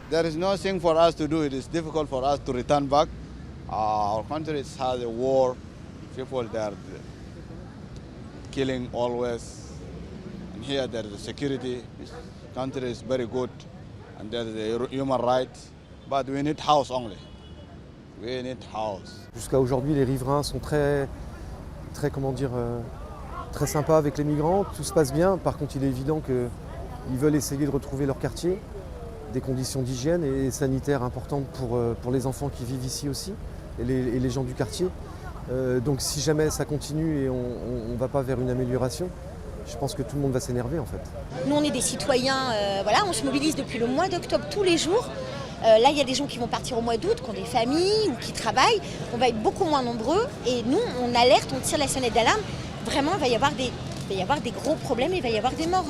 there is nothing for us to do. It is difficult for us to return back. Our country has a war. People they are killing always. And here there is a security. This country is very good, and there is a human rights. But we need house only. We need house. Jusqu'à aujourd'hui, les riverains sont très sympas avec les migrants. Tout se passe bien. Par contre, il est évident qu'ils veulent essayer de retrouver leur quartier, des conditions d'hygiène et sanitaires importantes pour les enfants qui vivent ici aussi et les gens du quartier. Donc si jamais ça continue et on ne va pas vers une amélioration, je pense que tout le monde va s'énerver en fait. Nous on est des citoyens, on se mobilise depuis le mois d'octobre tous les jours. Là il y a des gens qui vont partir au mois d'août, qui ont des familles ou qui travaillent. On va être beaucoup moins nombreux et nous on alerte, on tire la sonnette d'alarme. Vraiment il va y avoir des gros problèmes, il va y avoir des morts.